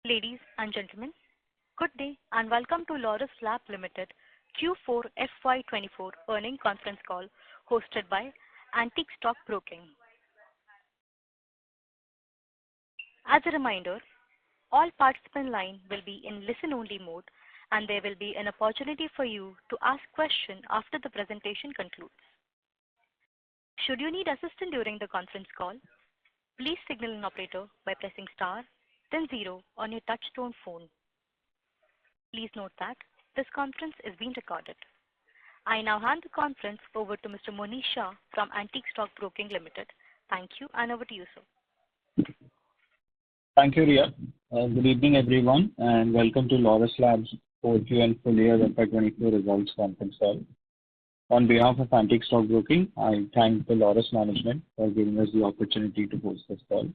Ladies and gentlemen, good day and welcome to Laurus Lab Limited Q4 FY2024 earnings conference call hosted by Antique Stock Broking. As a reminder, all participant line will be in listen-only mode and there will be an opportunity for you to ask questions after the presentation concludes. Should you need assistance during the conference call, please signal an operator by pressing star then 0 on your touch-tone phone. Please note that this conference is being recorded. I now hand the conference over to Mr. Monish Shah from Antique Stock Broking Limited. Thank you and over to you, sir. Thank you, Ria. Good evening, everyone, and welcome to Laurus Labs 4Q and full year FY24 results conference call. On behalf of Antique Stock Broking, I thank the Laurus management for giving us the opportunity to host this call.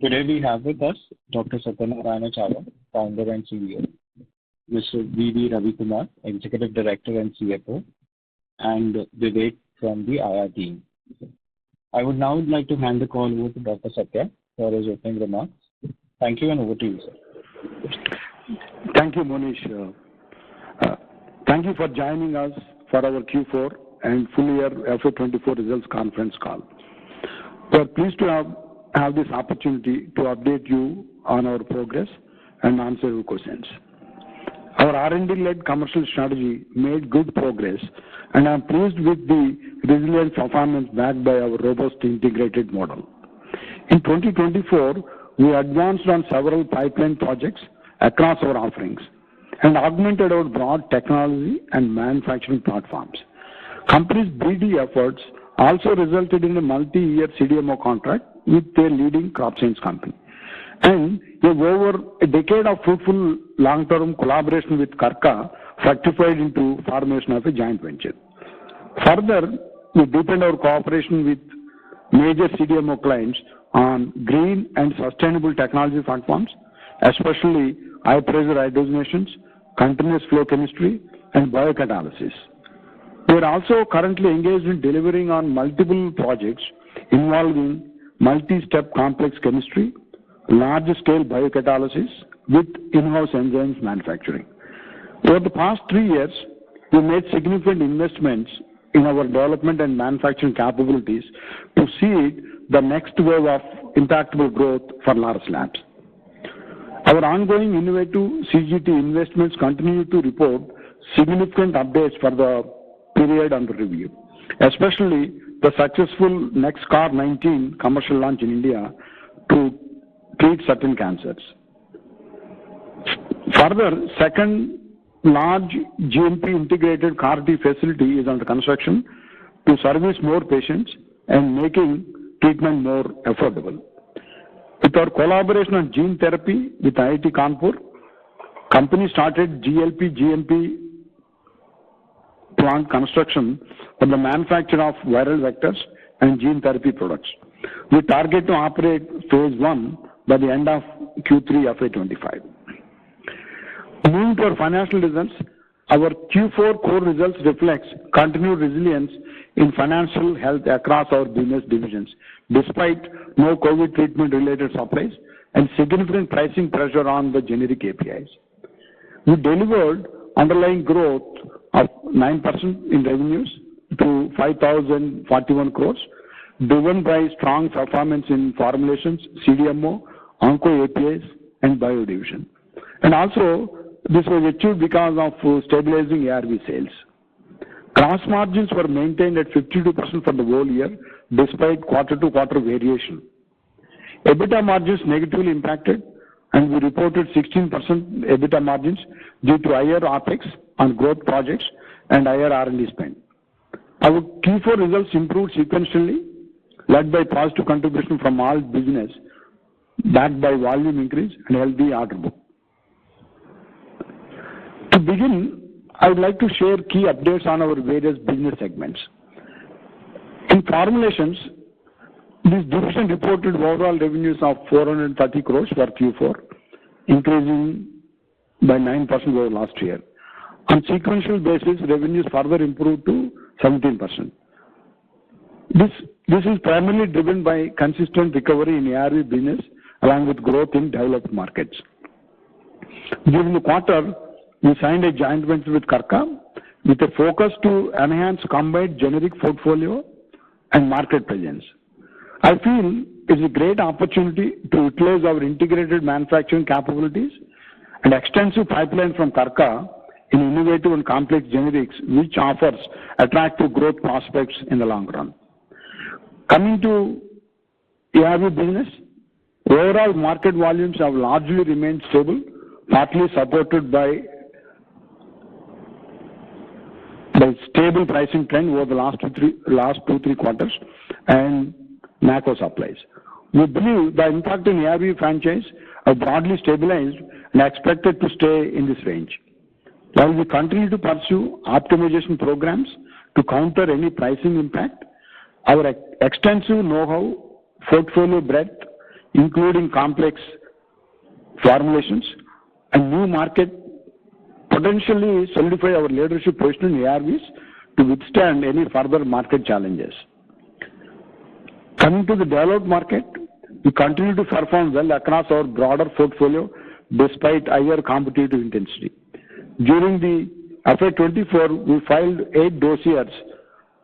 Today we have with us Dr. Satyanarayana Chava, Founder and CEO, Mr. V.V. Ravi Kumar, Executive Director and CFO, and Vivek from the IR team. I would now like to hand the call over to Dr. Satya for his opening remarks. Thank you and over to you, sir. Thank you, Monish. Thank you for joining us for our Q4 and full year FY24 results conference call. We are pleased to have this opportunity to update you on our progress and answer your questions. Our R&D-led commercial strategy made good progress, and I am pleased with the resilient performance backed by our robust integrated model. In 2024, we advanced on several pipeline projects across our offerings and augmented our broad technology and manufacturing platforms. Company's BD efforts also resulted in a multi-year CDMO contract with a leading crop science company, and over a decade of fruitful long-term collaboration with Karka fructified into formation of a joint venture. Further, we deepened our cooperation with major CDMO clients on green and sustainable technology platforms, especially high-pressure hydrogenations, continuous flow chemistry, and biocatalysis. We are also currently engaged in delivering on multiple projects involving multi-step complex chemistry, large-scale biocatalysis with in-house enzymes manufacturing. Over the past 3 years, we made significant investments in our development and manufacturing capabilities to seed the next wave of impactful growth for Laurus Labs. Our ongoing innovative CGT investments continue to report significant updates for the period under review, especially the successful NextCar19 commercial launch in India to treat certain cancers. Further, second large GMP integrated CAR-T facility is under construction to service more patients and making treatment more affordable. With our collaboration on gene therapy with IIT Kanpur, company started GLP-GMP plant construction for the manufacture of viral vectors and gene therapy products. We target to operate phase 1 by the end of Q3 FY25. Moving to our financial results, our Q4 core results reflects continued resilience in financial health across our business divisions, despite no COVID treatment-related supplies and significant pricing pressure on the generic APIs. We delivered underlying growth of 9% in revenues to 5,041 crores, driven by strong performance in formulations, CDMO, onco APIs, and bio division. And also, this was achieved because of stabilizing ARV sales. Gross margins were maintained at 52% for the whole year, despite quarter-to-quarter variation. EBITDA margins negatively impacted, and we reported 16% EBITDA margins due to higher OPEX on growth projects and higher R&D spend. Our Q4 results improved sequentially, led by positive contribution from all business, backed by volume increase and healthy order book. To begin, I would like to share key updates on our various business segments. In formulations, this division reported overall revenues of 430 crores for Q4, increasing by 9% over last year. On sequential basis, revenues further improved to 17%. This is primarily driven by consistent recovery in ARV business along with growth in developed markets. During the quarter, we signed a joint venture with Karka with a focus to enhance combined generic portfolio and market presence. I feel it's a great opportunity to utilize our integrated manufacturing capabilities and extensive pipeline from Karka in innovative and complex generics, which offers attractive growth prospects in the long run. Coming to ARV business, overall market volumes have largely remained stable, partly supported by the stable pricing trend over the last two, three quarters and macro supplies. We believe the impact in ARV franchise are broadly stabilized and expected to stay in this range. While we continue to pursue optimization programs to counter any pricing impact, our extensive know-how, portfolio breadth, including complex formulations and new market, potentially solidify our leadership position in ARVs to withstand any further market challenges. Coming to the developed market, we continue to perform well across our broader portfolio despite higher competitive intensity. During the FY24, we filed 8 dossiers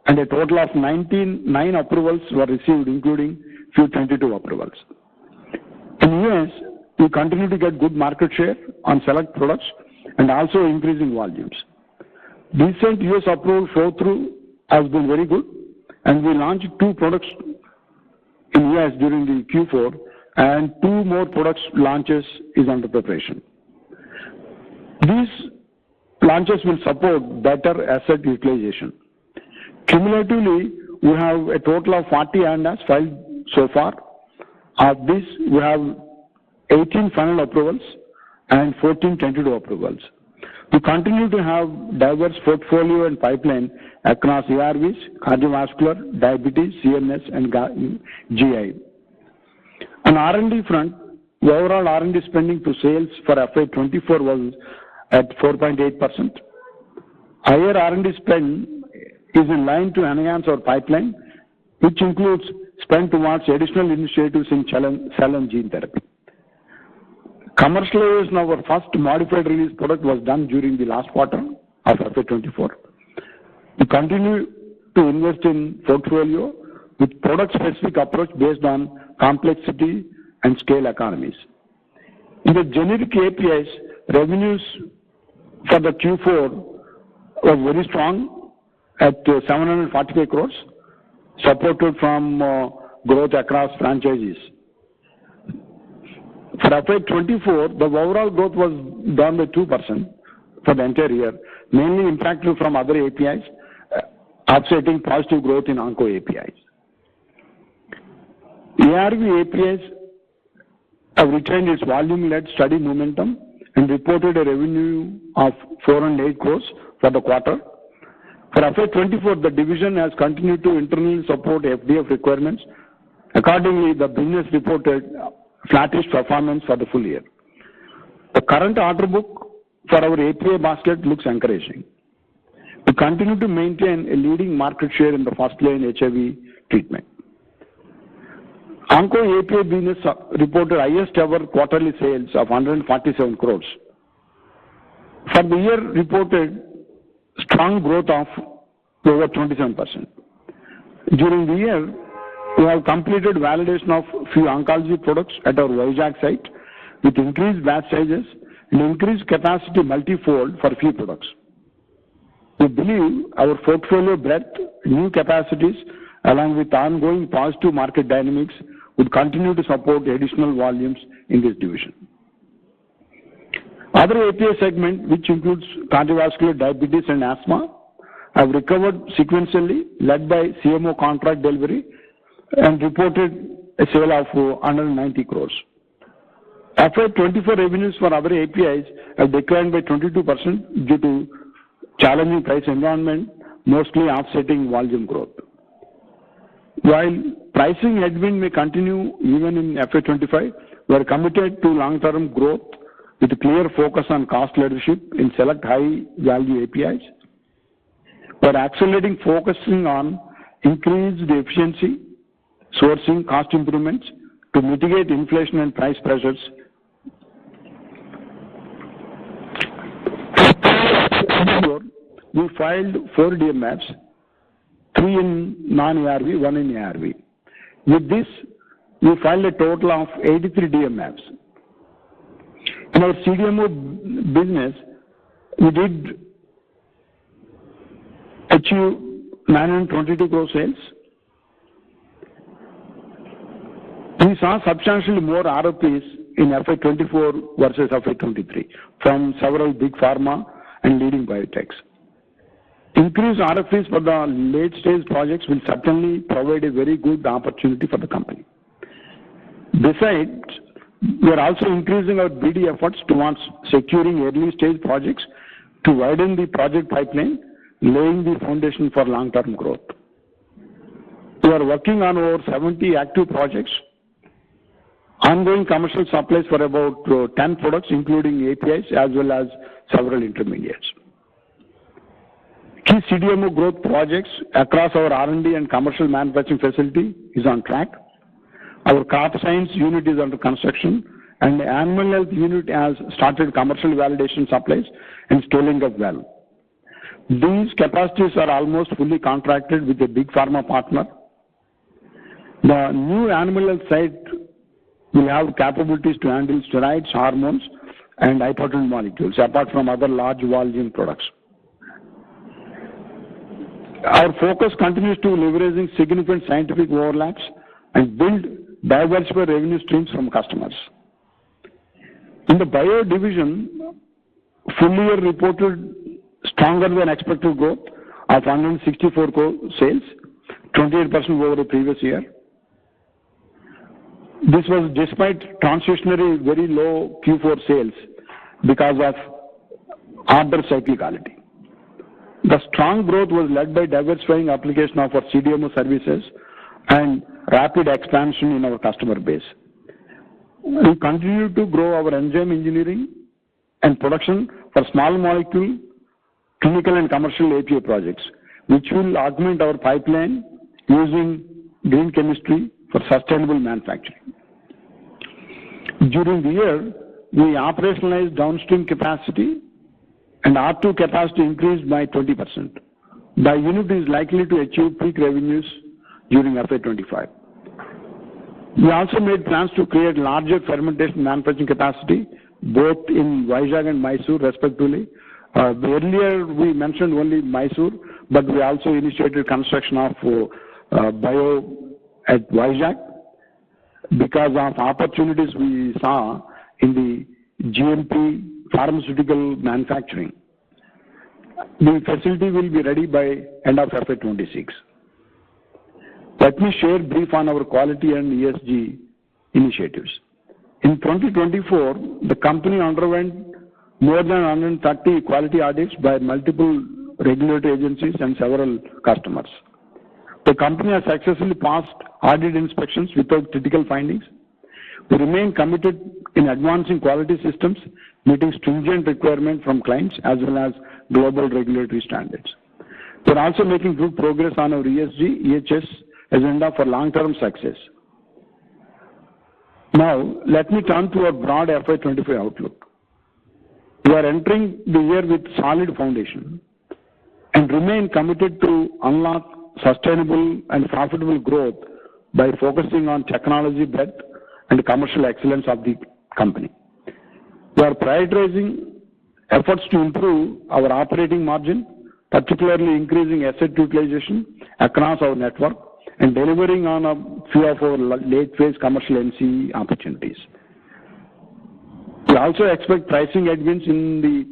and a total of 9 approvals were received, including few tentative approvals. In US, we continue to get good market share on select products and also increasing volumes. Recent US approval flow through has been very good, and we launched 2 products in US during the Q4, and 2 more products launches is under preparation. These launches will support better asset utilization. Cumulatively, we have a total of 40 ANDAs filed so far. Of this, we have 18 final approvals and 14 tentative approvals. We continue to have diverse portfolio and pipeline across ARVs, cardiovascular, diabetes, CNS, and GI. On R&D front, the overall R&D spending to sales for FY24 was at 4.8%. Higher R&D spend is in line to enhance our pipeline, which includes spend towards additional initiatives in cell and gene therapy. Commercialization of our first modified release product was done during the last quarter of FY24. We continue to invest in portfolio with product-specific approach based on complexity and scale economies. In the generic APIs, revenues for the Q4 was very strong at 745 crores, supported from growth across franchises. For FY24, the overall growth was down by 2% for the entire year, mainly impacted from other APIs, offsetting positive growth in onco APIs. ARV APIs have retained its volume-led steady momentum and reported a revenue of 408 crores for the quarter. For FY24, the division has continued to internally support FDF requirements. Accordingly, the business reported flattish performance for the full year. The current order book for our API basket looks encouraging. We continue to maintain a leading market share in the first-line HIV treatment. Onco API business reported highest ever quarterly sales of 147 crores. For the year, reported strong growth of over 27%. During the year, we have completed validation of few oncology products at our Vizag site with increased batch sizes and increased capacity multifold for few products. We believe our portfolio breadth, new capacities, along with ongoing positive market dynamics, would continue to support additional volumes in this division. Other API segment, which includes cardiovascular, diabetes, and asthma, have recovered sequentially, led by CMO contract delivery, and reported a sale of 190 crores. FY24 revenues for other APIs have declined by 22% due to challenging price environment, mostly offsetting volume growth. While pricing headwind may continue even in FY25, we are committed to long-term growth with a clear focus on cost leadership in select high-value APIs. We are accelerating focusing on increased efficiency, sourcing cost improvements to mitigate inflation and price pressures. we filed 4 DMFs, 3 in non-ARV, 1 in ARV. With this, we filed a total of 83 DMFs. In our CDMO business, we did achieve 922 crore sales. We saw substantially more RFPs in FY24 versus FY23 from several big pharma and leading biotechs. Increased RFPs for the late-stage projects will certainly provide a very good opportunity for the company. Besides, we are also increasing our BD efforts towards securing early-stage projects to widen the project pipeline, laying the foundation for long-term growth. We are working on over 70 active projects, ongoing commercial supplies for about 10 products, including APIs as well as several intermediates. Key CDMO growth projects across our R&D and commercial manufacturing facility is on track. Our crop science unit is under construction, and the animal health unit has started commercial validation supplies and scaling up well. These capacities are almost fully contracted with a big pharma partner. The new animal health site will have capabilities to handle steroids, hormones, and high-potent molecules, apart from other large volume products. Our focus continues to leveraging significant scientific overlaps and build diversified revenue streams from customers. In the bio division, full year reported stronger than expected growth of 164 crore sales, 28% over the previous year. This was despite transitionary very low Q4 sales because of order cyclicality. The strong growth was led by diversifying application of our CDMO services and rapid expansion in our customer base. We continue to grow our enzyme engineering and production for small molecule, clinical and commercial API projects, which will augment our pipeline using green chemistry for sustainable manufacturing. During the year, we operationalized downstream capacity and R2 capacity increased by 20%. The unit is likely to achieve peak revenues during FY25. We also made plans to create larger fermentation manufacturing capacity, both in Vizag and Mysore, respectively. Earlier, we mentioned only Mysore, but we also initiated construction of bio at Vizag because of opportunities we saw in the GMP pharmaceutical manufacturing. The facility will be ready by end of FY26. Let me share brief on our quality and ESG initiatives. In 2024, the company underwent more than 130 quality audits by multiple regulatory agencies and several customers. The company has successfully passed audit inspections without critical findings. We remain committed in advancing quality systems, meeting stringent requirements from clients as well as global regulatory standards. We are also making good progress on our ESG, EHS agenda for long-term success. Now, let me turn to our broad FY25 outlook. We are entering the year with solid foundation and remain committed to unlock sustainable and profitable growth by focusing on technology breadth and commercial excellence of the company. We are prioritizing efforts to improve our operating margin, particularly increasing asset utilization across our network and delivering on a few of our late-phase commercial NCE opportunities. We also expect pricing headwinds in the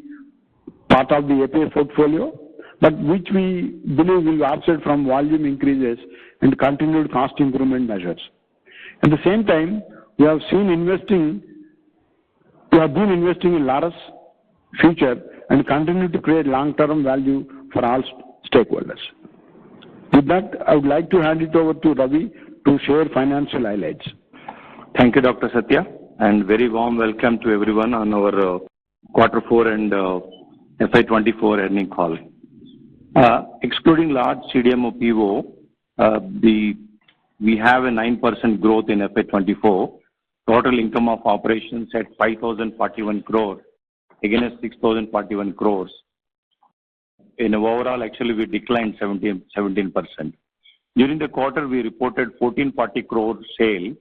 part of the API portfolio, but which we believe will offset from volume increases and continued cost improvement measures. At the same time, we have been investing in Laurus future and continue to create long-term value for all stakeholders. With that, I would like to hand it over to Ravi to share financial highlights. Thank you, Dr. Satya, and very warm welcome to everyone on our Quarter 4 and FY24 earnings call. Excluding large CDMO PO, we have a 9% growth in FY24. Total income of operations at 5,041 crore against 6,041 crores. in overall, actually, we declined 17%. During the quarter, we reported 1440 crore sale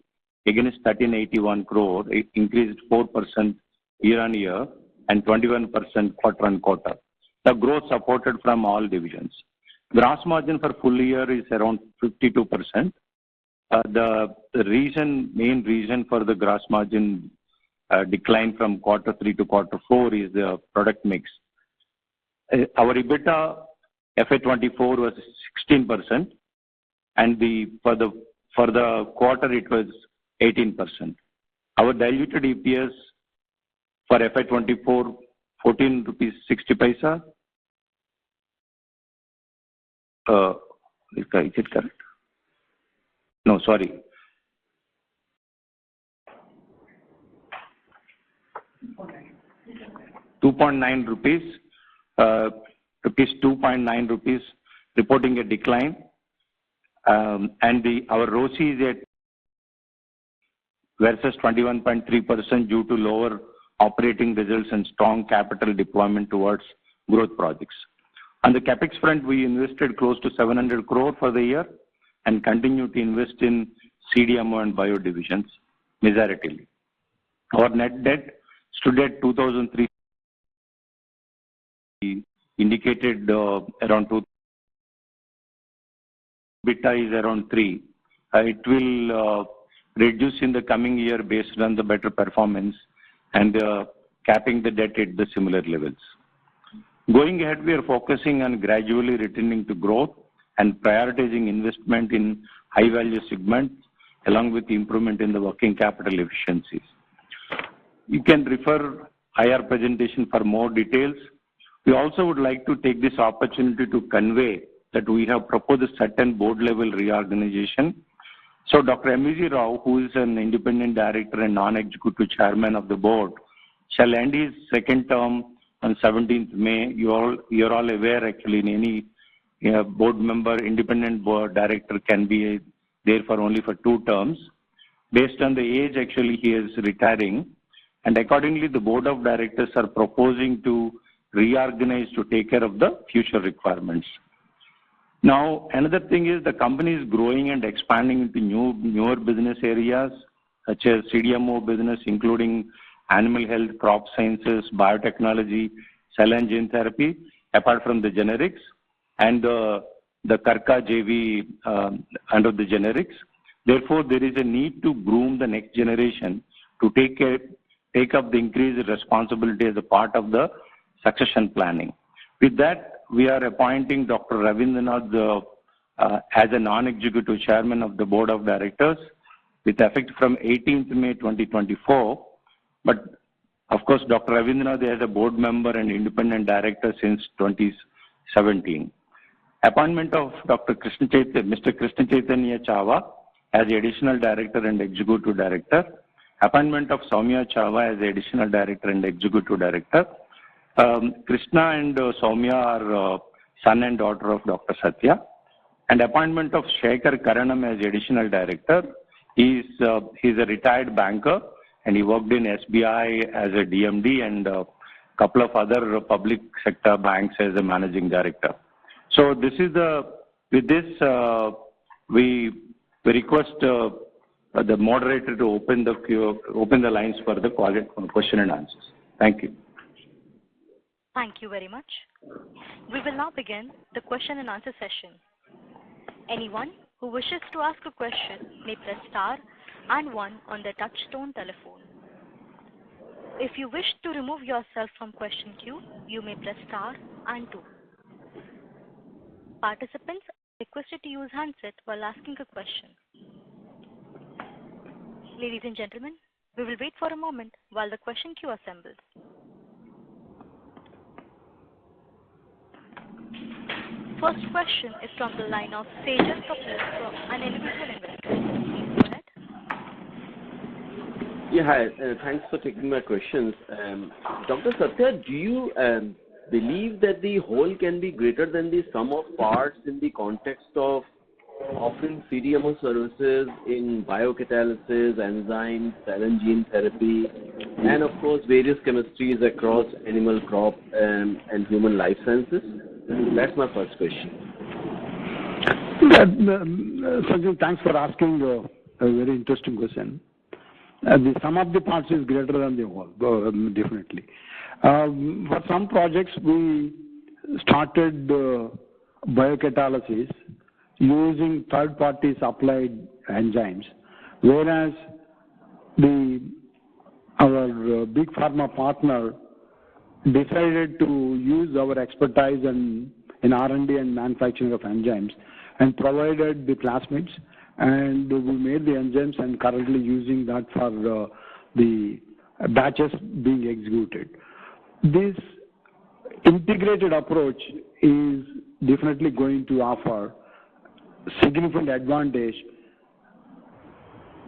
against 1381 crore. It increased 4% year-on-year and 21% quarter-on-quarter. The growth supported from all divisions. Gross margin for full year is around 52%. The main reason for the gross margin decline from quarter 3 to quarter 4 is the product mix. Our EBITDA FY24 was 16%, and for the quarter it was 18%. Our diluted EPS for FY24 ₹14.60. Is it correct? No, sorry. 2.9 rupees. ₹2.9, reporting a decline. And our ROCE is at versus 21.3% due to lower operating results and strong capital deployment towards growth projects. On the capex front, we invested close to 700 crore for the year and continue to invest in CDMO and bio divisions majoritarily. Our net debt stood at 2,003, indicated around 2. EBITDA is around 3. It will reduce in the coming year based on the better performance and capping the debt at the similar levels. Going ahead, we are focusing on gradually returning to growth and prioritizing investment in high-value segments along with the improvement in the working capital efficiencies. You can refer IR presentation for more details. We also would like to take this opportunity to convey that we have proposed a certain board-level reorganization. So Dr. M.V.G. Rao, who is an independent director and non-executive chairman of the board, shall end his second term on 17th May. You're all aware, actually, in any board member, independent board director can be there for only for 2 terms. Based on the age, actually, he is retiring. And accordingly, the board of directors are proposing to reorganize to take care of the future requirements. Now, another thing is the company is growing and expanding into newer business areas, such as CDMO business, including animal health, crop sciences, biotechnology, cell and gene therapy, apart from the generics, and the Karka JV under the generics. Therefore, there is a need to groom the next generation to take up the increased responsibility as a part of the succession planning. With that, we are appointing Dr. Ravindranath as a non-executive chairman of the board of directors with effect from 18th May 2024. But of course, Dr. Ravindranath is a board member and independent director since 2017. Appointment of Mr. Krishna Chaitanya Chava as the additional director and executive director. Appointment of Soumya Chava as the additional director and executive director. Krishna and Soumya are son and daughter of Dr. Satya. And appointment of Shekhar Karanam as the additional director. He's a retired banker and he worked in SBI as a DMD and a couple of other public sector banks as a managing director. So this is with this, we request the moderator to open the lines for the question and answers. Thank you. Thank you very much. We will now begin the question and answer session. Anyone who wishes to ask a question may press star and 1 on their touch-tone telephone. If you wish to remove yourself from question queue, you may press star and 2. Participants are requested to use handset while asking a question. Ladies and gentlemen, we will wait for a moment while the question queue assembles. First question is from the line of Sejan Kapoor from an individual investor. Please go ahead. Yeah, hi. Thanks for taking my questions. Dr. Satya, do you believe that the whole can be greater than the sum of parts in the context of offering CDMO services in biocatalysis, enzymes, cell and gene therapy, and of course various chemistries across animal, crop, and human life sciences? That's my first question. Sajal, thanks for asking a very interesting question. The sum of the parts is greater than the whole, definitely. For some projects, we started biocatalysis using third-party supplied enzymes, whereas our big pharma partner decided to use our expertise in R&D and manufacturing of enzymes and provided the plasmids, and we made the enzymes and currently using that for the batches being executed. This integrated approach is definitely going to offer significant advantage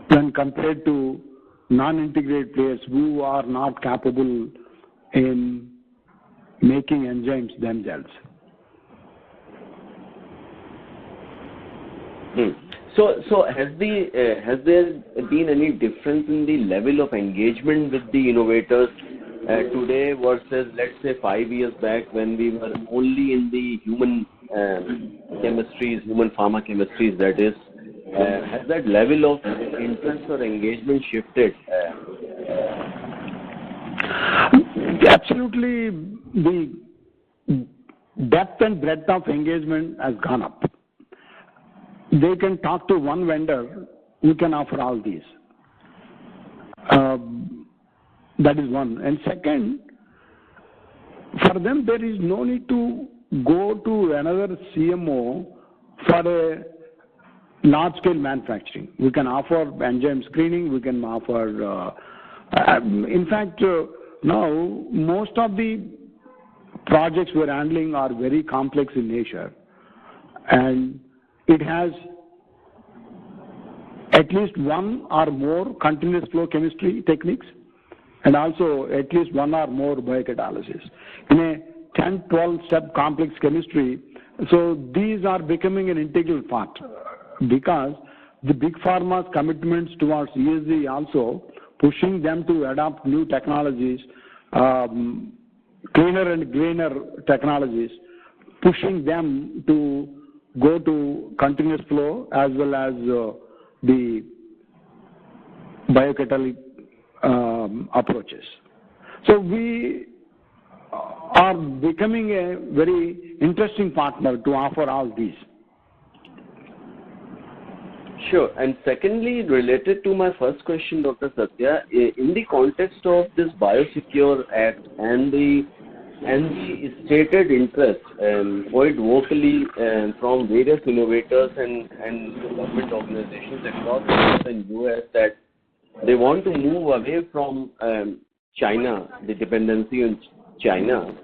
when compared to non-integrated players who are not capable in making enzymes themselves. So has there been any difference in the level of engagement with the innovators today versus, let's say, 5 years back when we were only in the human chemistries, human pharma chemistries, that is? Has that level of interest or engagement shifted? Absolutely, the depth and breadth of engagement has gone up. They can talk to one vendor who can offer all these. That is one. And second, for them, there is no need to go to another CMO for a large-scale manufacturing. We can offer enzyme screening. We can offer, in fact, now most of the projects we're handling are very complex in nature, and it has at least one or more continuous flow chemistry techniques, and also at least one or more biocatalysis. In a 10-12 step complex chemistry, so these are becoming an integral part because the big pharma's commitments towards ESG also pushing them to adopt new technologies, cleaner and greener technologies, pushing them to go to continuous flow as well as the biocatalytic approaches. So we are becoming a very interesting partner to offer all these. Sure. And secondly, related to my first question, Dr. Satya, in the context of this Biosecure Act and the stated interest quite vocally from various innovators and government organizations across Europe and US that they want to move away from China, the dependency on China.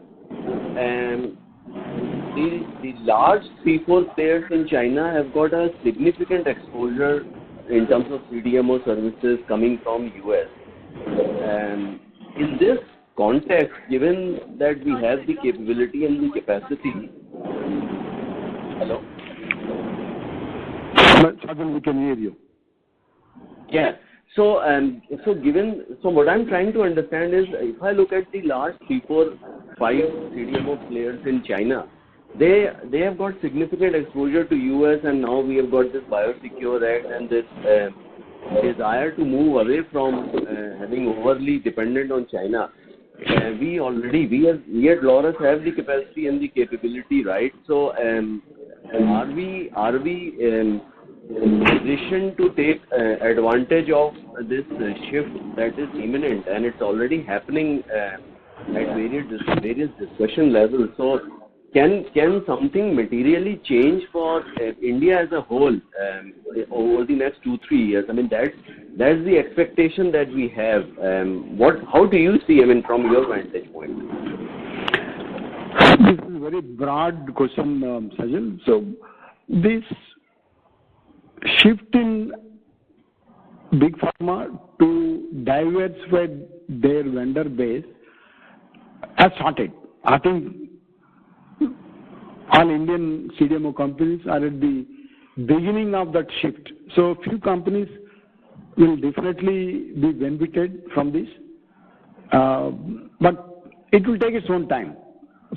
The large 3-4 players in China have got a significant exposure in terms of CDMO services coming from US. In this context, given that we have the capability and the capacity, hello? Sajal, we can hear you. Yeah. So what I'm trying to understand is, if I look at the large 3-4-5 CDMO players in China, they have got significant exposure to US, and now we have got this Biosecure Act and this desire to move away from having overly dependent on China. We at Laurus have the capacity and the capability, right? So are we positioned to take advantage of this shift that is imminent, and it's already happening at various discussion levels? So can something materially change for India as a whole over the next 2-3 years? I mean, that's the expectation that we have. How do you see, I mean, from your vantage point? This is a very broad question, Sajal. So this shift in big pharma to diversify their vendor base has started. I think all Indian CDMO companies are at the beginning of that shift. So few companies will definitely be benefited from this, but it will take its own time.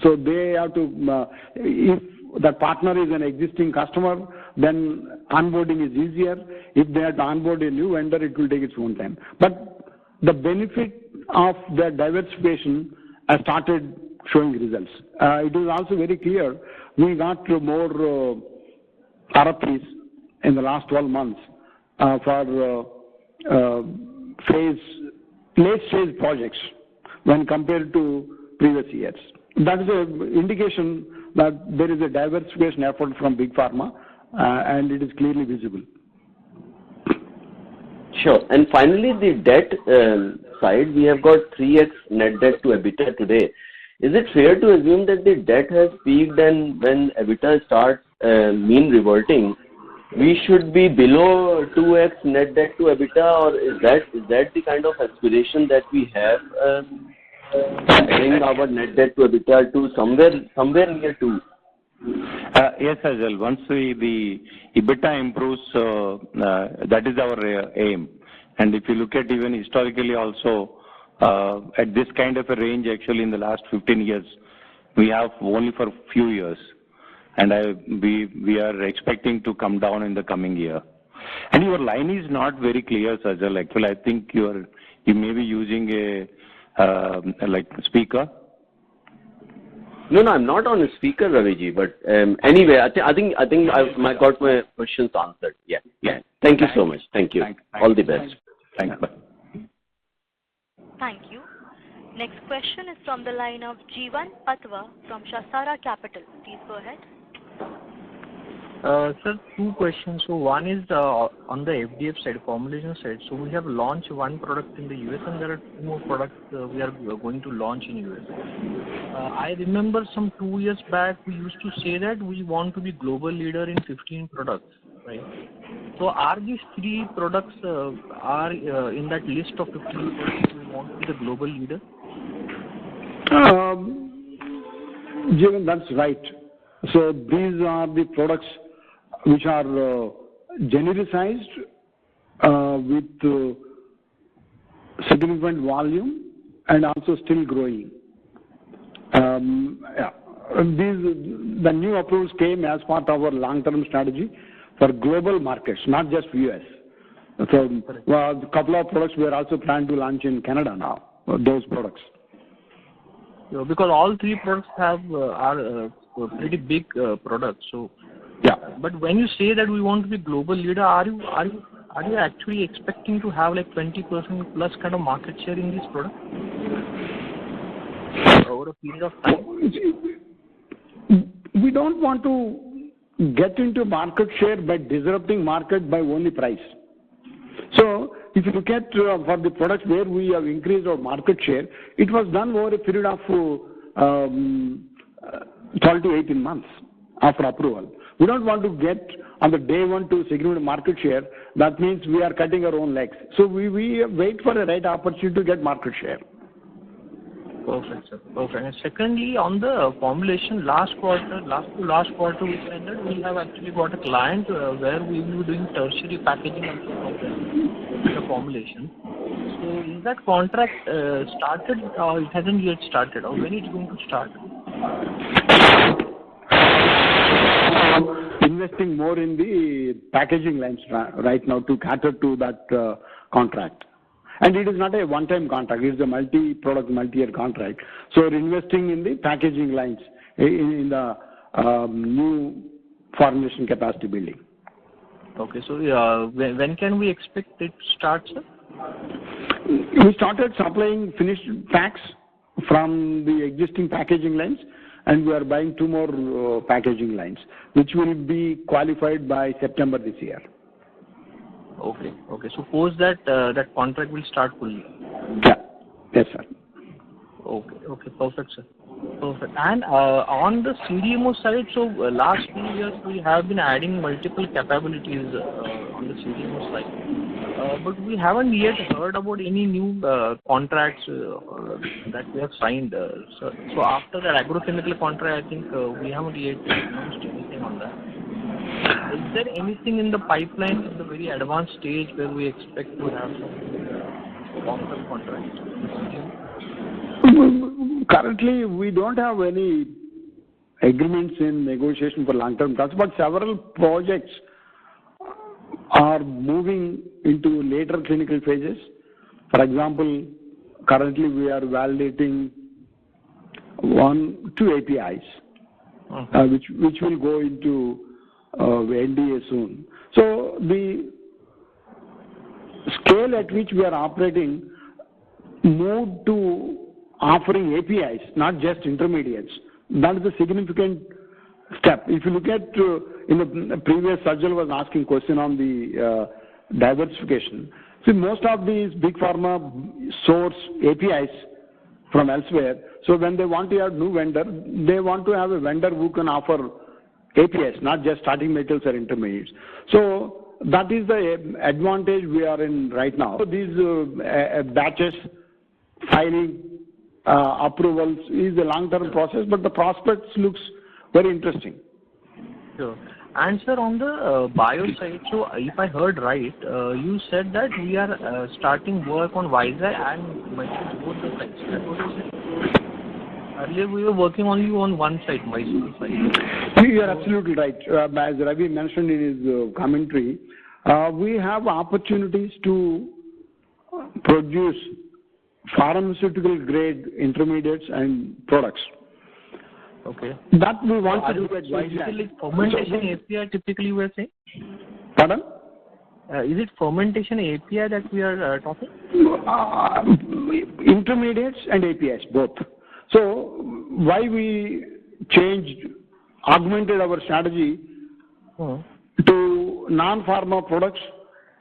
So they have to, if that partner is an existing customer, then onboarding is easier. If they have to onboard a new vendor, it will take its own time. But the benefit of the diversification has started showing results. It is also very clear we got more RFPs in the last 12 months for late-stage projects when compared to previous years. That is an indication that there is a diversification effort from Big Pharma, and it is clearly visible. Sure. And finally, the debt side, we have got 3x net debt to EBITDA today. Is it fair to assume that the debt has peaked, and when EBITDA starts mean reverting, we should be below 2x net debt to EBITDA, or is that the kind of aspiration that we have, bring our net debt to EBITDA to somewhere near 2? Yes, Ajal. Once the EBITDA improves, that is our aim. And if you look at even historically also, at this kind of a range, actually in the last 15 years, we have only for a few years. And we are expecting to come down in the coming year. And your line is not very clear, Sajal. Actually, I think you may be using a like speaker. No, I'm not on a speaker, Raviji. But anyway, I think I got my questions answered. Yeah. Thank you so much. Thank you. All the best. Thanks. Thank you. Next question is from the line of Jeevan Patwa from Shastara Capital. Please go ahead. Sir, two questions. So one is on the FDF side, formulation side. So we have launched one product in the US, and there are two more products we are going to launch in US. I remember some 2 years back we used to say that we want to be global leader in 15 products, right? So are these 3 products are in that list of 15 products we want to be the global leader? Jeevan, that's right. So these are the products which are genericized with significant volume and also still growing. The new approvals came as part of our long-term strategy for global markets, not just US. So a couple of products we are also planning to launch in Canada now, those products. Because all 3 products are pretty big products. So, yeah. But when you say that we want to be global leader, are you actually expecting to have like 20% plus kind of market share in this product over a period of time? We don't want to get into market share by disrupting market by only price. So if you look at for the products where we have increased our market share, it was done over a period of 12 to 18 months after approval. We don't want to get on the day one to significant market share. That means we are cutting our own legs. So we wait for the right opportunity to get market share. Perfect, sir. Perfect. And secondly, on the formulation, last quarter we said that we have actually got a client where we will be doing tertiary packaging of the formulation. So is that contract started or it hasn't yet started, or when it's going to start? Investing more in the packaging lines right now to cater to that contract. And it is not a one-time contract. It is a multi-product, multi-year contract. So we're investing in the packaging lines in the new formulation capacity building. Okay. So when can we expect it to start, sir? We started supplying finished packs from the existing packaging lines, and we are buying 2 more packaging lines, which will be qualified by September this year. Okay. Suppose that that contract will start fully. Yeah. Yes, sir. Okay. Perfect, sir. Perfect. And on the CDMO side, so last few years we have been adding multiple capabilities on the CDMO side, but we haven't yet heard about any new contracts that we have signed. So after that agrochemical contract, I think we haven't yet announced anything on that. Is there anything in the pipeline in the very advanced stage where we expect to have some long-term contracts? Currently, we don't have any agreements in negotiation for long-term contracts, but several projects are moving into later clinical phases. For example, currently we are validating two APIs, which will go into NDA soon. So the scale at which we are operating moved to offering APIs, not just intermediates. That is a significant step. If you look at in the previous, Sajjal was asking question on the diversification. See, most of these big pharma source APIs from elsewhere. So when they want to have new vendor, they want to have a vendor who can offer APIs, not just starting materials or intermediates. So that is the advantage we are in right now. So these batches, filing, approvals is a long-term process, but the prospects looks very interesting. Sure. And sir, on the bio side, so if I heard right, you said that we are starting work on Vizag and Mysore, both the sites. That what you said? Earlier we were working only on one side, Mysore side. You are absolutely right. As Ravi mentioned in his commentary, we have opportunities to produce pharmaceutical grade intermediates and products. Okay. That we want to do at Vizag. Fermentation API typically we are saying? Pardon? Is it fermentation API that we are talking? Intermediates and APIs, both. So why we augmented our strategy to non-pharma products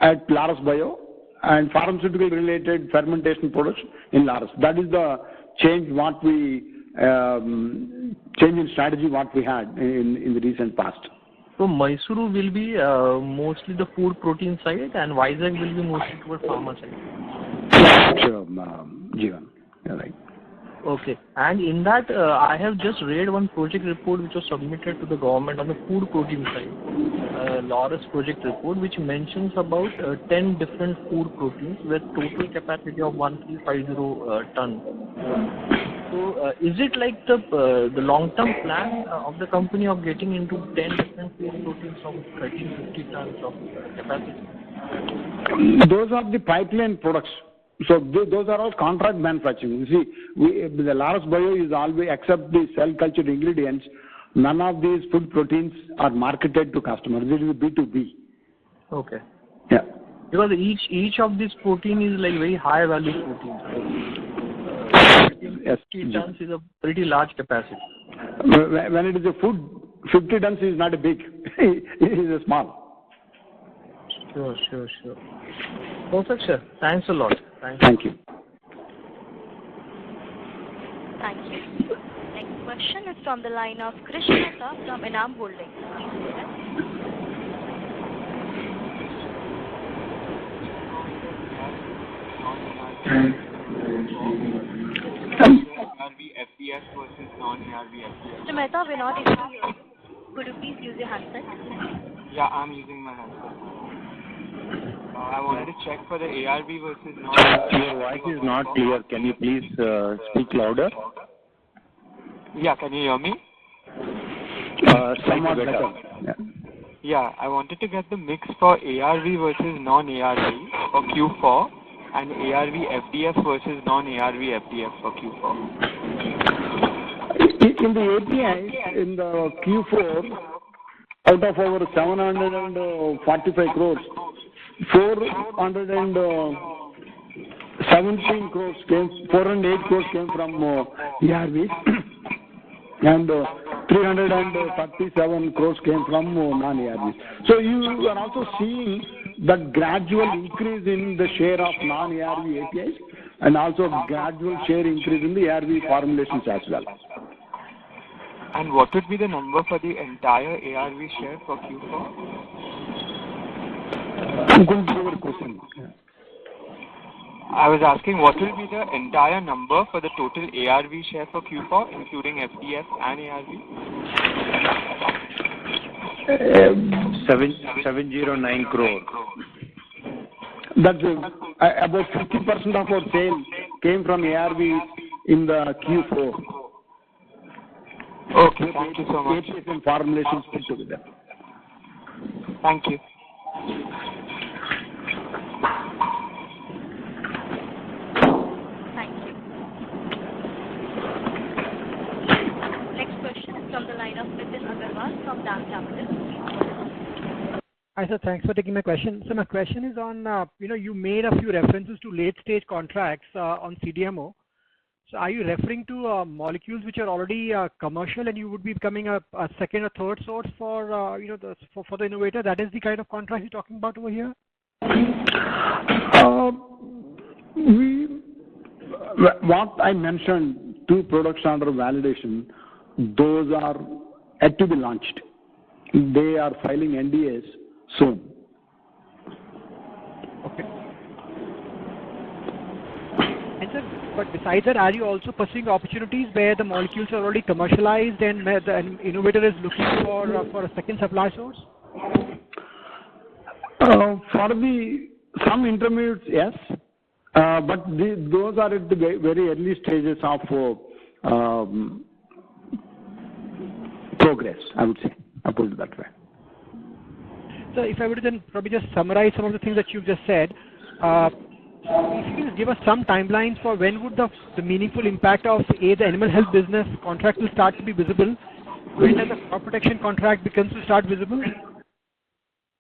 at Laurus Bio and pharmaceutical related fermentation products in Laurus. That is the change what we change in strategy what we had in the recent past. So Mysuru will be mostly the food protein side and Vizag will be mostly toward pharma side. Sure, Jeevan. You're right. Okay. And in that, I have just read one project report which was submitted to the government on the food protein side, Laurus project report, which mentions about 10 different food proteins with total capacity of 1350 ton. So, is it like the long-term plan of the company of getting into 10 different food proteins of 1350 tons of capacity? Those are the pipeline products. So those are all contract manufacturing. You see, the Laurus Bio is always, except the cell culture ingredients, none of these food proteins are marketed to customers. This is B2B. Okay. Yeah. Because each of these protein is like very high value protein. Yes. 50 tons is a pretty large capacity. When it is a food, 50 tons is not a big, it is a small. Sure. Perfect, sir. Thanks a lot. Thank you. Thank you. Next question is from the line of Krishna from Enam Holdings. Please go ahead. ARV FDF versus non-ARV FDF. Mr. Mehta, we're not able to hear you. Could you please use your handset? Yeah, I'm using my handset. I wanted to check for the ARV versus non-ARV. Your voice is not clear. Can you please speak louder? Yeah, can you hear me? Somewhat better. Yeah, I wanted to get the mix for ARV versus non-ARV for Q4 and ARV FDF versus non-ARV FDF for Q4. In the API, in the Q4, out of our 745 crores, 417 crores came, 408 crores came from ARVs and 337 crores came from non-ARVs. So you are also seeing that gradual increase in the share of non-ARV APIs and also gradual share increase in the ARV formulations as well. And what would be the number for the entire ARV share for Q4? I'm going to give a question. I was asking what will be the entire number for the total ARV share for Q4, including FDF and ARV? 709 crore. That's about 50% of our sales came from ARV in the Q4. Okay, thank you so much. APIs and formulations put together. Thank you. Thank you. Next question is from the line of Nitin Agarwal from DAM Capital. Hi, sir. Thanks for taking my question. So my question is on, you made a few references to late-stage contracts on CDMO. So are you referring to molecules which are already commercial and you would be becoming a second or third source for, for the innovator? That is the kind of contract you're talking about over here? What I mentioned, 2 products under validation, those are yet to be launched. They are filing NDAs soon. Okay. And sir, but besides that, are you also pursuing opportunities where the molecules are already commercialized and the innovator is looking for a second supply source? For some intermediates, yes, but those are at the very early stages of progress, I would say. I put it that way. So if I were to then probably just summarize some of the things that you've just said, if you can give us some timelines for when would the meaningful impact of the animal health business contract will start to be visible, when does the crop protection contract becomes to start visible?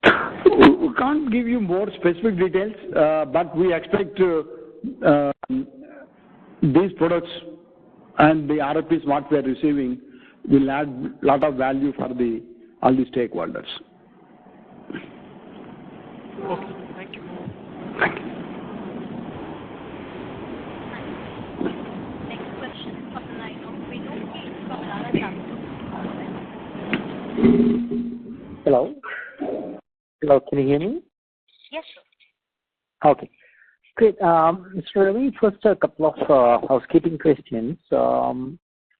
We can't give you more specific details, but we expect these products and the RFPs what we are receiving will add a lot of value for all the stakeholders. Okay, thank you. Thank you. Next question is from the line of Vinod from Laurus Capital. Hello? Hello, can you hear me? Yes, sir. Okay, great. Mr. Ravi, first a couple of housekeeping questions.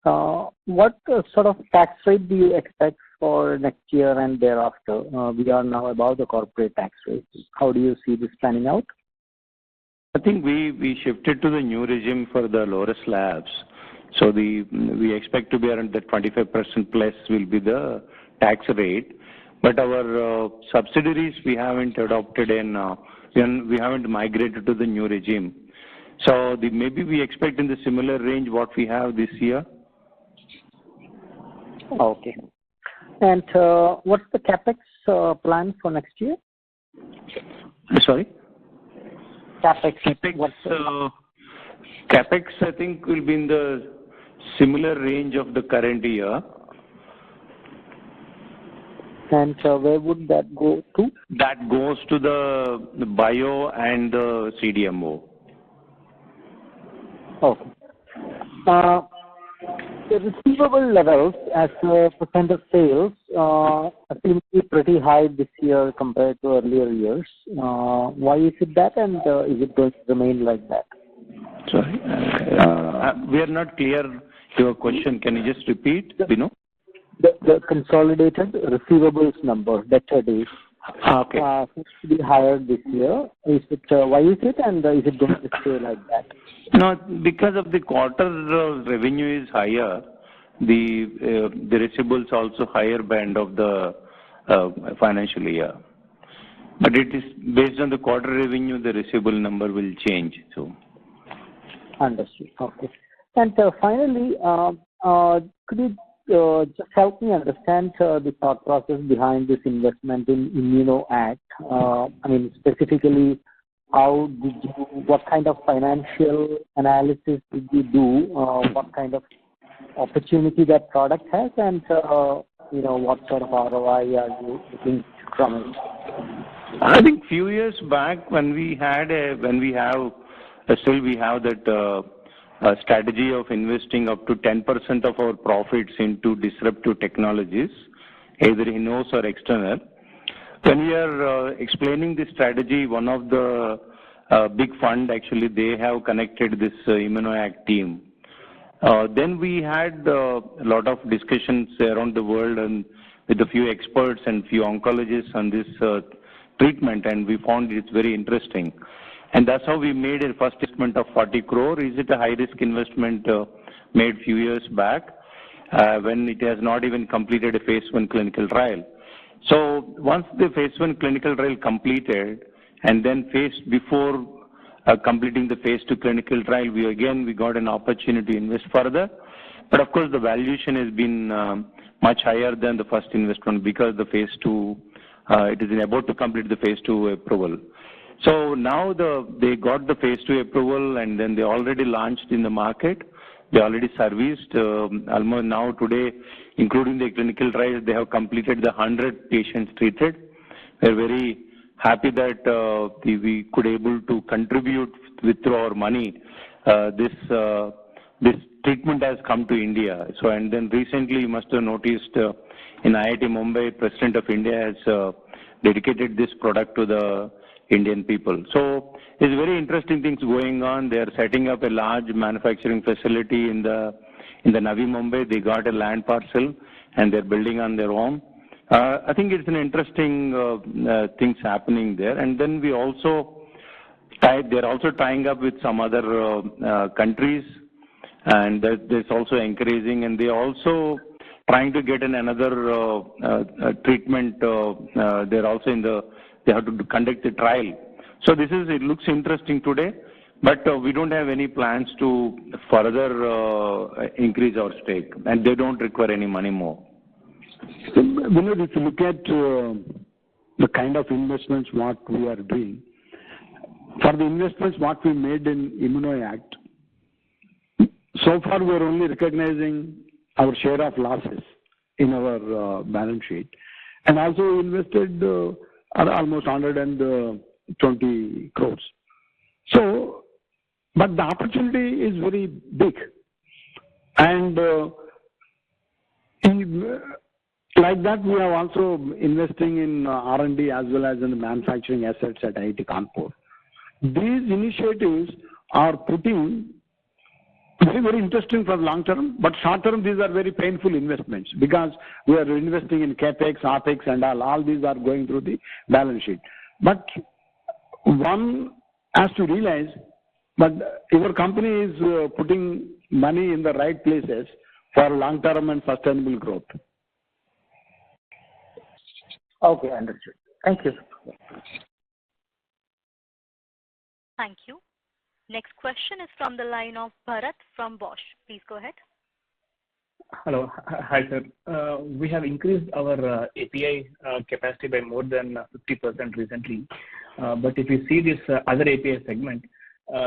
What sort of tax rate do you expect for next year and thereafter? We are now above the corporate tax rate. How do you see this panning out? I think we shifted to the new regime for the Laurus Labs. So we expect to be around the 25% plus will be the tax rate. But our subsidiaries we haven't adopted we haven't migrated to the new regime. So maybe we expect in the similar range what we have this year. Okay. And what's the CapEx plan for next year? Sorry? CapEx. CapEx I think will be in the similar range of the current year. And where would that go to? That goes to the bio and the CDMO. Okay. The receivable levels as a percent of sales seem to be pretty high this year compared to earlier years. Why is it that, and is it going to remain like that? Sorry, we are not clear to your question. Can you just repeat, Bino? The consolidated receivables number, debtor days, okay, seems to be higher this year. Is it why is it, and is it going to stay like that? No, because of the quarter revenue is higher, the receivables also higher by end of the financial year. But it is based on the quarter revenue, the receivable number will change. So. Understood. Okay. And finally, could you just help me understand the thought process behind this investment in ImmunoAct? I mean, specifically, what kind of financial analysis did you do? What kind of opportunity that product has, and what sort of ROI are you looking from it? I think few years back when we have that strategy of investing up to 10% of our profits into disruptive technologies, either in-house or external. When we are explaining this strategy, one of the big fund actually they have connected this ImmunoAct team. Then we had a lot of discussions around the world and with a few experts and few oncologists on this treatment, and we found it's very interesting. And that's how we made a first investment of 40 crore. Is it a high-risk investment made few years back when it has not even completed a phase 1 clinical trial? So once the phase 1 clinical trial completed, and then before completing the phase 2 clinical trial, we got an opportunity to invest further. But of course, the valuation has been much higher than the first investment because the phase 2, it is about to complete the phase 2 approval. So now they got the phase 2 approval, and then they already launched in the market. They already serviced almost now today, including the clinical trials, they have completed the 100 patients treated. We're very happy that we could able to contribute with our money. This treatment has come to India. So, and then recently you must have noticed in IIT Mumbai, President of India has dedicated this product to the Indian people. So there's very interesting things going on. They are setting up a large manufacturing facility in the Navi Mumbai. They got a land parcel and they're building on their own. I think it's an interesting things happening there. And then they're also tying up with some other countries, and that's also encouraging. And they're also trying to get in another treatment. They're also they have to conduct a trial. So it looks interesting today, but we don't have any plans to further increase our stake, and they don't require any money more. So, Vinod, if you look at the kind of investments what we are doing, for the investments what we made in ImmunoAct, so far we are only recognizing our share of losses in our balance sheet, and also invested almost 120 crores. So, but the opportunity is very big, and like that we are also investing in R&D as well as in the manufacturing assets at IIT Kanpur. These initiatives are putting very, very interesting for long term, but short term these are very painful investments because we are investing in capex, opex, and all these are going through the balance sheet. But one has to realize that your company is putting money in the right places for long term and sustainable growth. Okay, understood. Thank you. Thank you. Next question is from the line of Bharat from Bosch. Please go ahead. Hello. Hi, sir. We have increased our API capacity by more than 50% recently. But if you see this other API segment,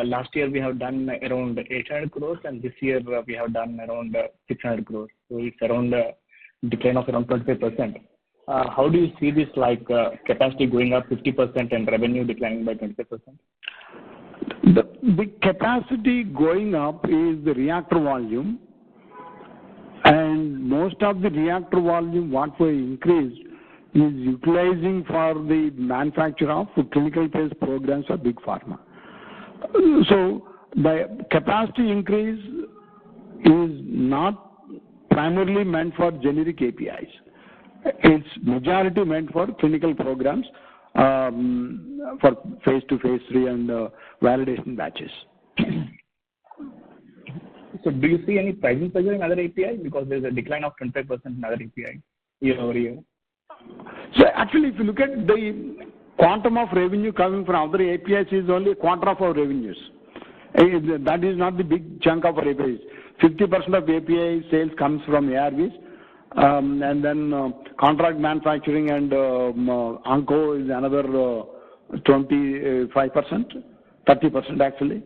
last year we have done around 800 crores, and this year we have done around 600 crores. So it's around a decline of around 25%. How do you see this, like capacity going up 50% and revenue declining by 25%? The capacity going up is the reactor volume, and most of the reactor volume what we increased is utilizing for the manufacture of clinical phase programs for big pharma. So the capacity increase is not primarily meant for generic APIs. It's majority meant for clinical programs for phase 2, phase 3 and validation batches. So do you see any pricing pressure in other API because there's a decline of 25% in other API year over year? So actually, if you look at the quantum of revenue coming from other APIs is only a quarter of our revenues. That is not the big chunk of our APIs. 50% of API sales comes from ARVs, and then contract manufacturing and onco is another 25%, 30% actually.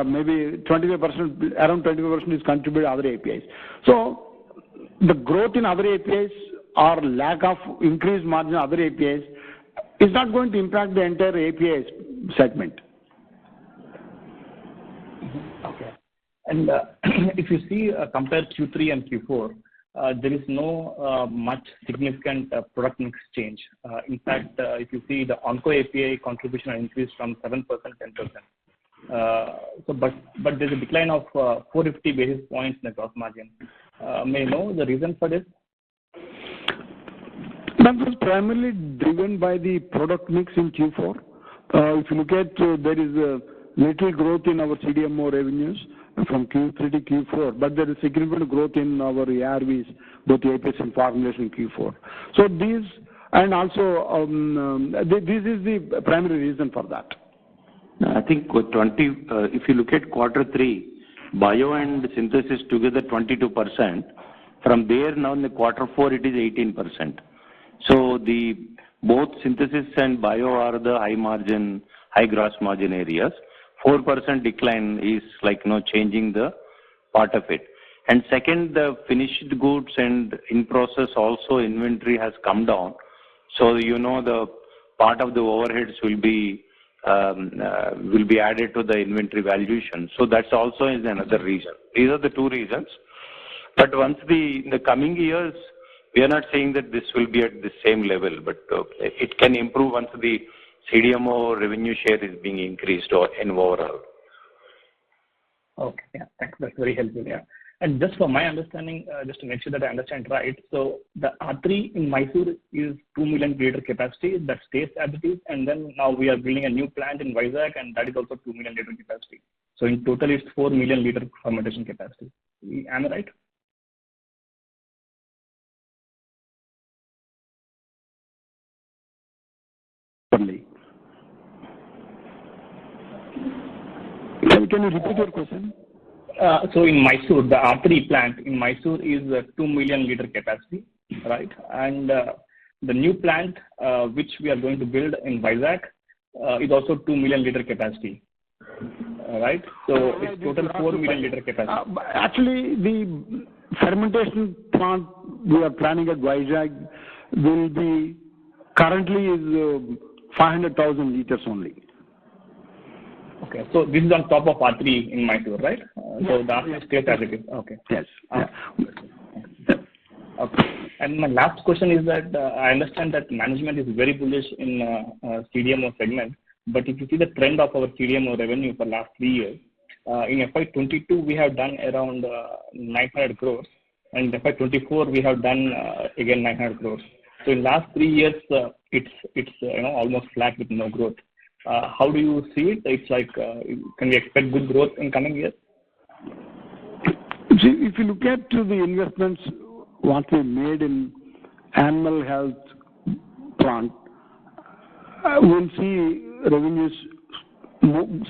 Maybe 25%, around 25% is contributed to other APIs. So the growth in other APIs or lack of increased margin in other APIs is not going to impact the entire API segment. Okay. And if you see, compare Q3 and Q4, there is no much significant product mix change. In fact, if you see the onco API contribution increased from 7% to 10%. But there's a decline of 450 basis points in the gross margin. May I know the reason for this? That was primarily driven by the product mix in Q4. If you look at, there is a little growth in our CDMO revenues from Q3 to Q4, but there is significant growth in our ARVs, both APIs and formulation in Q4. So these, and also this is the primary reason for that. I think if you look at Q3, bio and synthesis together 22%. From there now in the Q4 it is 18%. So both synthesis and bio are the high margin, high gross margin areas. 4% decline is like changing the part of it. And second, the finished goods and in process also inventory has come down. So the part of the overheads will be added to the inventory valuation. So that's also is another reason. These are the two reasons. But once in the coming years, we are not saying that this will be at the same level, but it can improve once the CDMO revenue share is being increased or in overall. Okay, yeah, thanks. That's very helpful. Yeah, and just for my understanding, just to make sure that I understand right, so the R3 in Mysore is 2 million liter capacity that stays as it is, and then now we are building a new plant in Vizag, and that is also 2 million liter capacity. So in total, it's 4 million liter fermentation capacity. Am I right? Can you repeat your question? So in Mysore, the R3 plant in Mysore is 2 million liter capacity, right? And the new plant which we are going to build in Vizag is also 2 million liter capacity, right? So it's total 4 million liter capacity. Actually, the fermentation plant we are planning at Vizag will be currently is 500,000 liters only. Okay, so this is on top of R3 in Mysore, right? So the R3 stays as it is. Okay. Yes. Okay. And my last question is that I understand that management is very bullish in CDMO segment, but if you see the trend of our CDMO revenue for last 3 years, in FY22 we have done around 900 crores, and in FY24 we have done again 900 crores. So in last 3 years, it's almost flat with no growth. How do you see it? It's like, can we expect good growth in coming years? See, if you look at the investments what we made in animal health plant, we'll see revenues,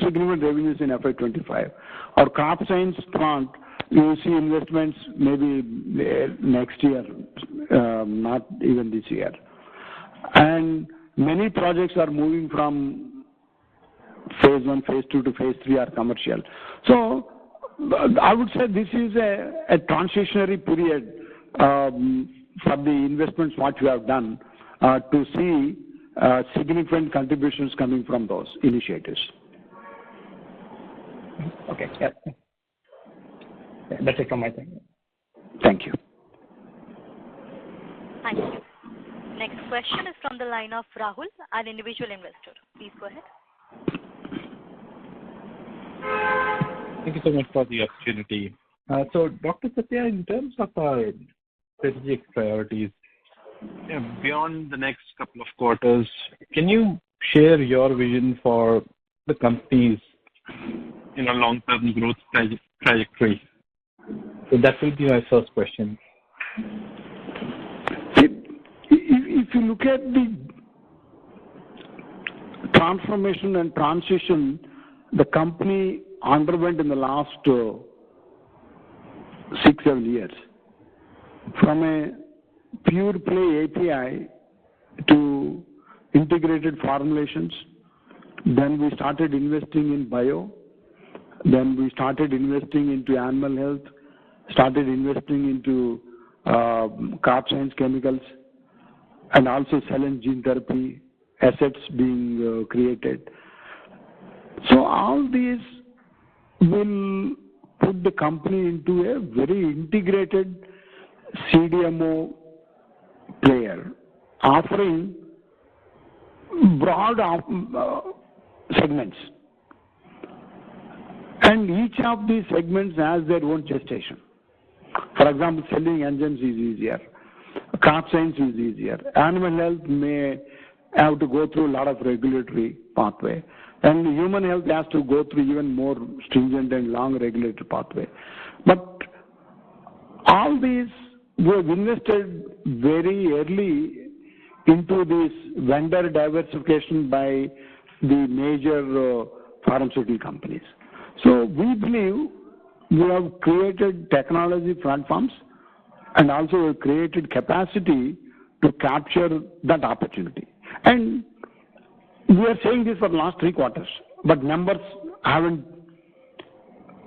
significant revenues in FY25. Our crop science plant, you will see investments maybe next year, not even this year. And many projects are moving from phase 1, phase 2 to phase 3 are commercial. So I would say this is a transitionary period for the investments what we have done to see significant contributions coming from those initiatives. Okay, yeah. That's it from my side. Thank you. Thank you. Next question is from the line of Rahul, an individual investor. Please go ahead. Thank you so much for the opportunity. So, Dr. Satya, in terms of our strategic priorities, beyond the next couple of quarters, can you share your vision for the company's long-term growth trajectory? So that will be my first question. If you look at the transformation and transition the company underwent in the last 6-7 years, from a pure play API to integrated formulations, then we started investing in bio, then we started investing into animal health, started investing into crop science chemicals, and also cell and gene therapy assets being created. So all these will put the company into a very integrated CDMO player, offering broad segments. And each of these segments has their own gestation. For example, selling enzymes is easier. Crop science is easier. Animal health may have to go through a lot of regulatory pathway. And human health has to go through even more stringent and long regulatory pathway. But all these, we have invested very early into this vendor diversification by the major pharmaceutical companies. So we believe we have created technology platforms and also created capacity to capture that opportunity. And we are saying this for the last 3 quarters, but numbers haven't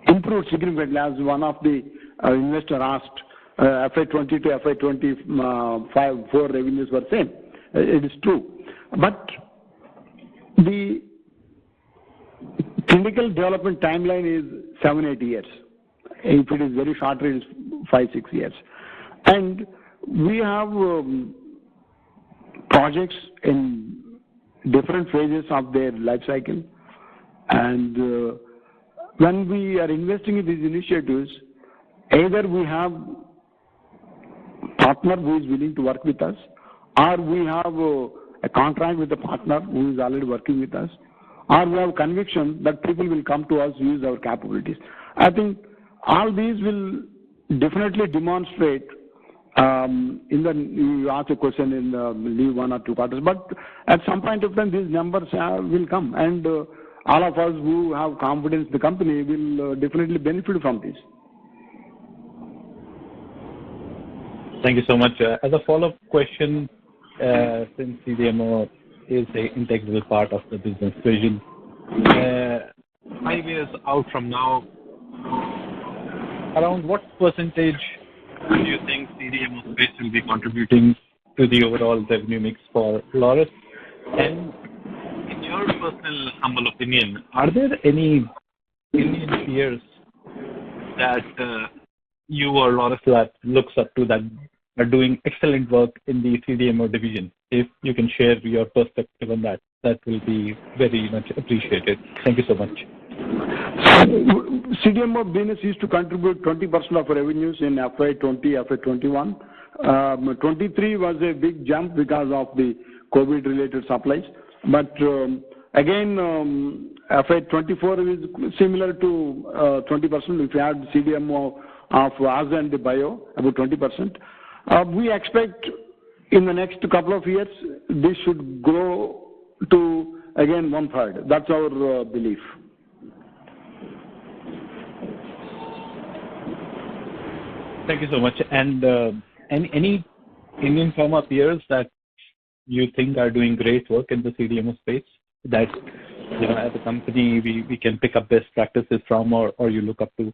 improved significantly. As one of the investor asked, FY20 to FY25 revenues were same. It is true. But the clinical development timeline is 7-8 years. If it is very short, it is 5-6 years. And we have projects in different phases of their life cycle. And when we are investing in these initiatives, either we have a partner who is willing to work with us, or we have a contract with a partner who is already working with us, or we have conviction that people will come to us use our capabilities. I think all these will definitely demonstrate you asked a question in leave 1 or 2 quarters, but at some point of time these numbers will come, and all of us who have confidence in the company will definitely benefit from this. Thank you so much. As a follow-up question, since CDMO is an integral part of the business vision, 5 years out from now, around what percentage do you think CDMO space will be contributing to the overall revenue mix for Laurus? And in your personal humble opinion, are there any Indian peers that you or Laurus Lab looks up to that are doing excellent work in the CDMO division? If you can share your perspective on that, that will be very much appreciated. Thank you so much. CDMO business used to contribute 20% of revenues in FY20, FY21. 23 was a big jump because of the COVID-related supplies. But again, FY24 is similar to 20%. If you add CDMO of us and the bio, about 20%. We expect in the next couple of years, this should grow to, again, 1/3. That's our belief. Thank you so much. And any Indian pharma peers that you think are doing great work in the CDMO space that, as a company, we can pick up best practices from or you look up to?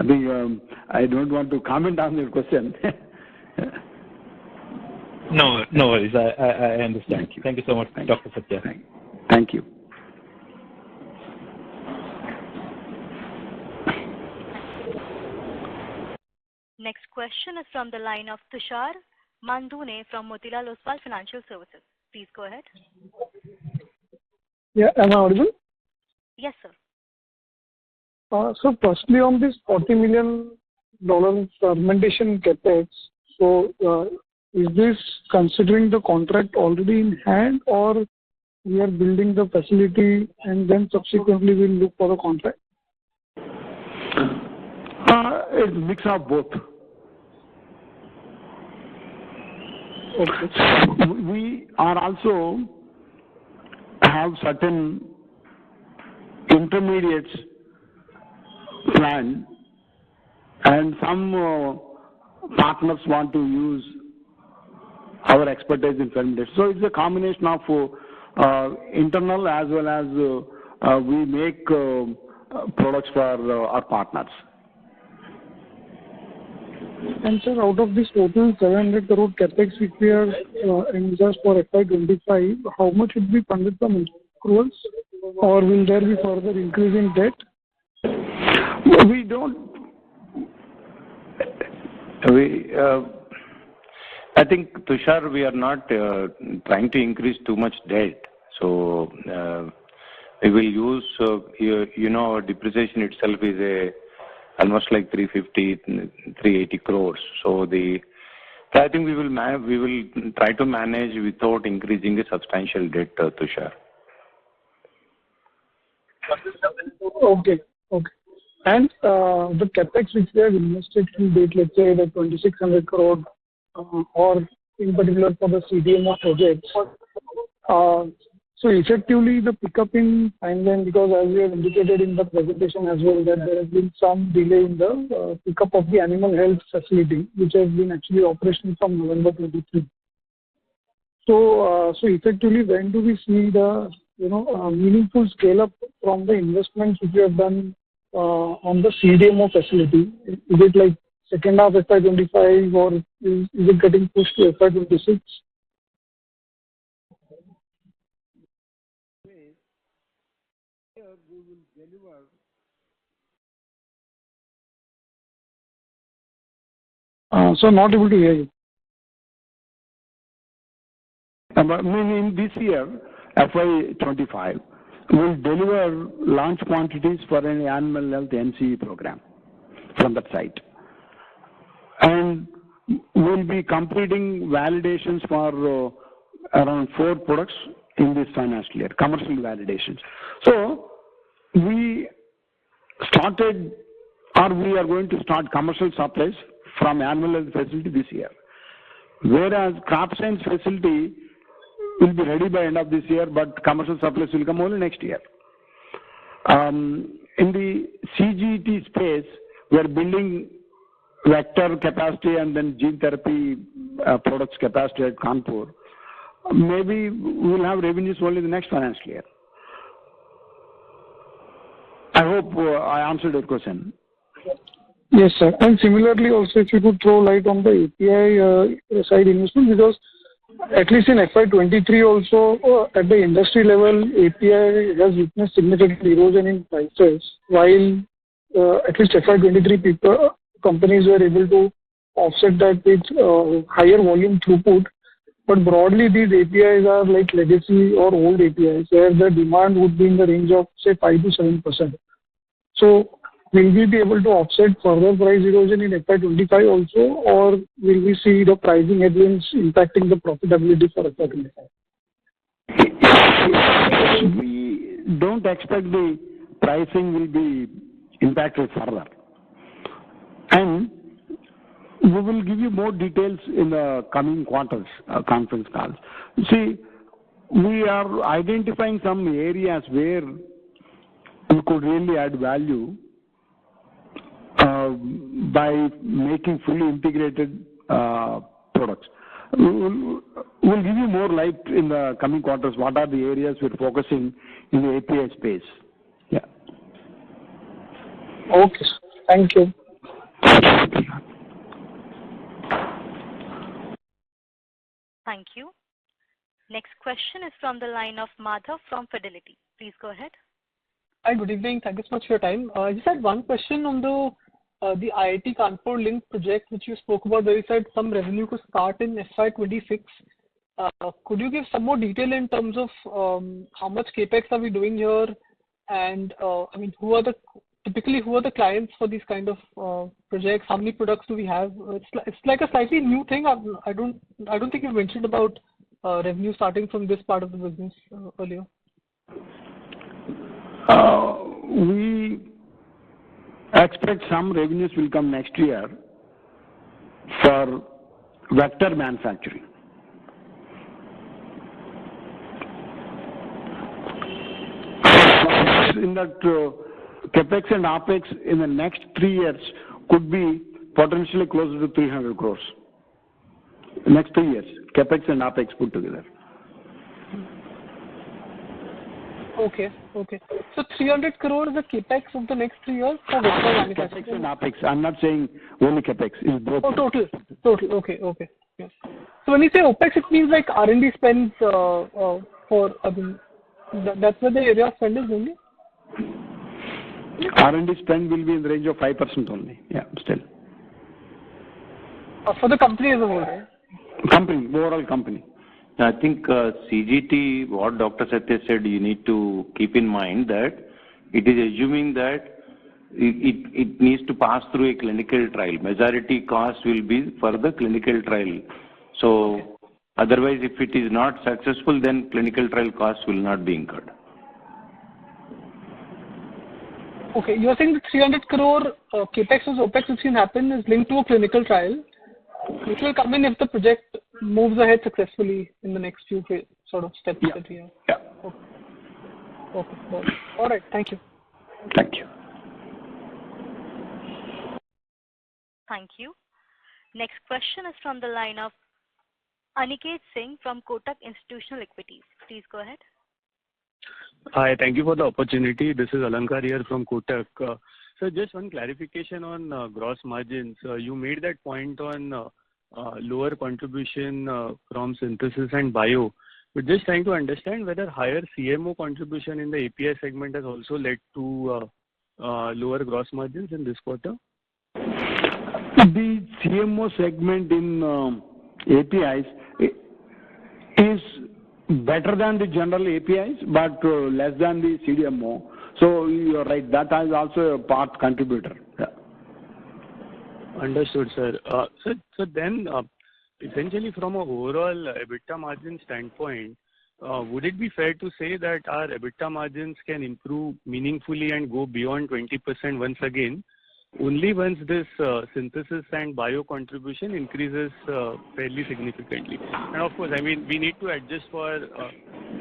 I think I don't want to comment on your question. No worries. I understand. Thank you so much, Dr. Satya. Thank you. Next question is from the line of Tushar Mandune from Motilal Oswal Financial Services. Please go ahead. Yeah, am I audible? Yes, sir. So firstly, on this $40 million fermentation capex, so is this considering the contract already in hand, or we are building the facility and then subsequently we'll look for a contract? It's a mix of both. Okay. We are also have certain intermediates planned, and some partners want to use our expertise in fermentation. So it's a combination of internal as well as we make products for our partners. And sir, out of this total 700 crore capex which we are envisaged for FY25, how much would be funded from accruals, or will there be further increase in debt? We don't. I think, Tushar, we are not trying to increase too much debt. So we will use, our depreciation itself is almost like 350, 380 crores. So the So I think we will try to manage without increasing the substantial debt, Tushar. Okay. Okay. And the capex which we have invested to date, let's say the 2,600 crore, or in particular for the CDMO projects. So effectively the pickup in timeline, because as we have indicated in the presentation as well, that there has been some delay in the pickup of the animal health facility, which has been actually operational from November 23. So effectively, when do we see the meaningful scale up from the investments which we have done on the CDMO facility? Is it like second half FY25 or is it getting pushed to FY26? We will deliver. So not able to hear you. In this year, FY25, we'll deliver launch quantities for an animal health NCE program from that site. And we'll be completing validations for around 4 products in this financial year, commercial validations. So we started, or we are going to start commercial supplies from animal health facility this year. Whereas crop science facility will be ready by end of this year, but commercial supplies will come only next year. In the CGT space, we are building vector capacity and then gene therapy products capacity at Kanpur. Maybe we will have revenues only the next financial year. I hope I answered your question. Yes, sir. And similarly, also, if you could throw light on the API side investment, because at least in FY23 also, at the industry level, API has witnessed significant erosion in prices, while at least FY23 companies were able to offset that with higher volume throughput. But broadly, these APIs are like legacy or old APIs, where the demand would be in the range of, say, 5 to 7%. So will we be able to offset further price erosion in FY25 also, or will we see the pricing headwinds impacting the profitability for FY25? We don't expect the pricing will be impacted further. And we will give you more details in the coming quarters conference calls. See, we are identifying some areas where we could really add value by making fully integrated products. We'll give you more light in the coming quarters. What are the areas we're focusing in the API space? Yeah. Okay. Thank you. Thank you. Next question is from the line of Madhav from Fidelity. Please go ahead. Hi, good evening. Thank you so much for your time. I just had one question on the IIT Kanpur link project, which you spoke about, where you said some revenue could start in FY26. Could you give some more detail in terms of how much capex are we doing here, and I mean, who are the clients for these kind of projects? How many products do we have? It's like a slightly new thing. I don't think you mentioned about revenue starting from this part of the business earlier. We expect some revenues will come next year for vector manufacturing. In that capex and apex in the next 3 years could be potentially closer to 300 crores. Next 3 years, capex and apex put together. Okay. So 300 crores is the capex of the next 3 years for vector manufacturing. Capex and apex. I'm not saying only capex. It's both. Oh, total. Okay. Yes. So when you say OPEX, it means like R&D spends for, I mean, that's where the area of spend is only? R&D spend will be in the range of 5% only. Yeah, still. For the company as a whole, right? Overall company. I think CGT, what Dr. Satya said, you need to keep in mind that it is assuming that it needs to pass through a clinical trial. Majority cost will be for the clinical trial. So otherwise, if it is not successful, then clinical trial costs will not be incurred. Okay, you are saying the 300 crore capex or opex which can happen is linked to a clinical trial, which will come in if the project moves ahead successfully in the next few sort of steps that we have. Yeah. Okay. All right. Thank you. Thank you. Thank you. Next question is from the line of Aniket Singh from Kotak Institutional Equities. Please go ahead. Hi, thank you for the opportunity. This is Alankar here from Kotak. So just one clarification on gross margins. You made that point on lower contribution from synthesis and bio. But just trying to understand whether higher CMO contribution in the API segment has also led to lower gross margins in this quarter? The CMO segment in APIs is better than the general APIs, but less than the CDMO. So you're right, that is also a part contributor. Yeah. Understood, sir. So then, essentially from an overall EBITDA margin standpoint, would it be fair to say that our EBITDA margins can improve meaningfully and go beyond 20% once again, only once this synthesis and bio contribution increases fairly significantly? And of course, I mean, we need to adjust for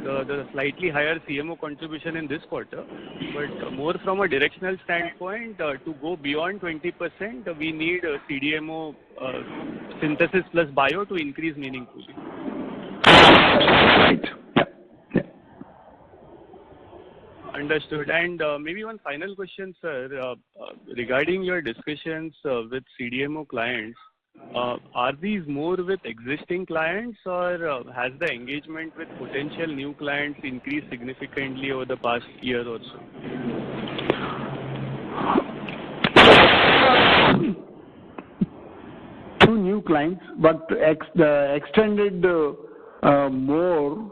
the slightly higher CMO contribution in this quarter, but more from a directional standpoint, to go beyond 20%, we need CDMO synthesis plus bio to increase meaningfully. Right. Yeah. Understood. And maybe one final question, sir. Regarding your discussions with CDMO clients, are these more with existing clients, or has the engagement with potential new clients increased significantly over the past year or so? Two new clients, but extended more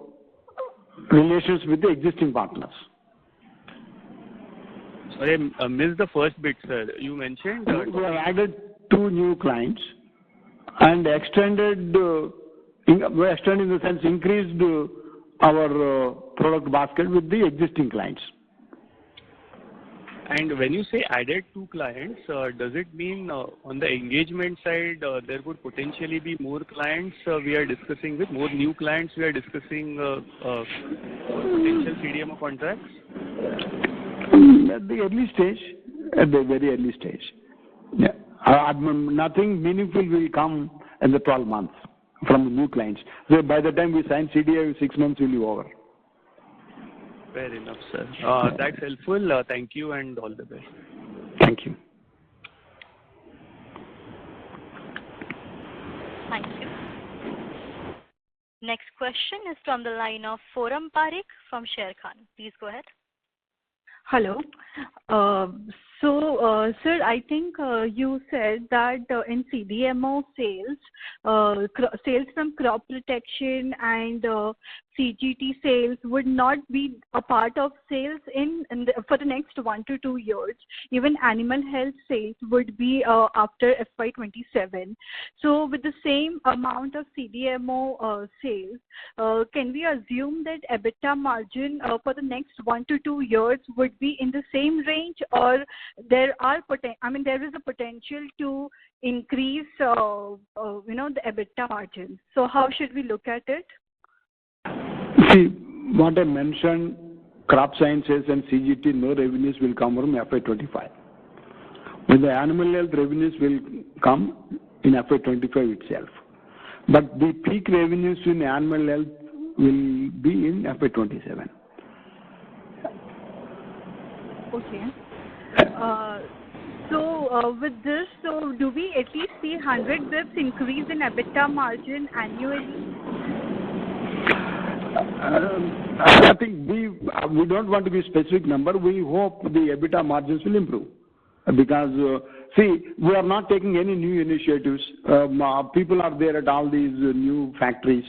relations with the existing partners. Sorry, I missed the first bit, sir. You mentioned... we have added two new clients and extended, in the sense increased our product basket with the existing clients. And when you say added two clients, does it mean on the engagement side, there would potentially be more clients we are discussing with, more new clients we are discussing potential CDMO contracts? At the early stage, at the very early stage. Yeah. Nothing meaningful will come in the 12 months from the new clients. So by the time we sign CDA, 6 months will be over. Fair enough, sir. That's helpful. Thank you and all the best. Thank you. Thank you. Next question is from the line of Forum Parekh from Sharekhan. Please go ahead. Hello. Sir, I think you said that in CDMO sales from crop protection and CGT sales would not be a part of sales for the next 1 to 2 years. Even animal health sales would be after FY27. So with the same amount of CDMO sales, can we assume that EBITDA margin for the next 1 to 2 years would be in the same range, or there is a potential to increase the EBITDA margin? So how should we look at it? See, what I mentioned, crop sciences and CGT, no revenues will come from FY25. When the animal health revenues will come in FY25 itself. But the peak revenues in animal health will be in FY27. Okay. With this, do we at least see 100 bits increase in EBITDA margin annually? I think we don't want to give specific number. We hope the EBITDA margins will improve. Because, we are not taking any new initiatives. People are there at all these new factories.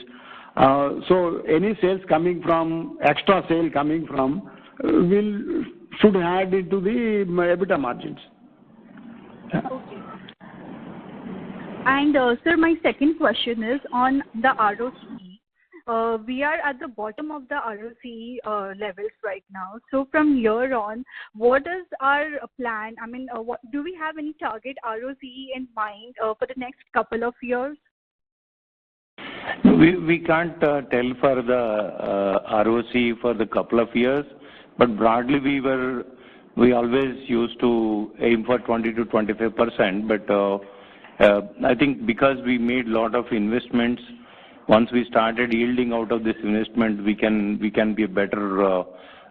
So any sales coming from, extra sale coming from, will should add into the EBITDA margins. Okay. And sir, my second question is on the ROCE. We are at the bottom of the ROCE levels right now. So from here on, what is our plan? I mean, do we have any target ROCE in mind for the next couple of years? We can't tell for the ROC for the couple of years, but broadly we always used to aim for 20 to 25%. But I think because we made a lot of investments, once we started yielding out of this investment, we can be a better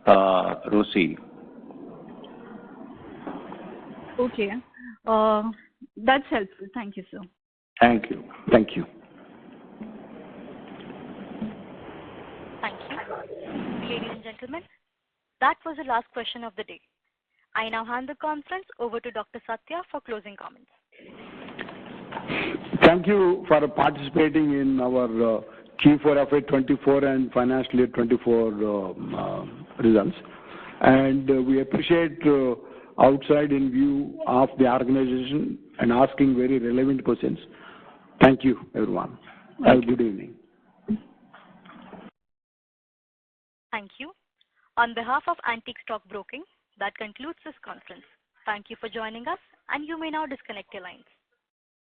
ROC. Okay, that's helpful. Thank you, sir. Thank you. Thank you. Thank you. Ladies and gentlemen, that was the last question of the day. I now hand the conference over to Dr. Satya for closing comments. Thank you for participating in our Q4 FY24 and financial year 24 results. And we appreciate outside in view of the organization and asking very relevant questions. Thank you, everyone. Have a good evening. Thank you. On behalf of Antique Stock Broking, that concludes this conference. Thank you for joining us, and you may now disconnect your lines.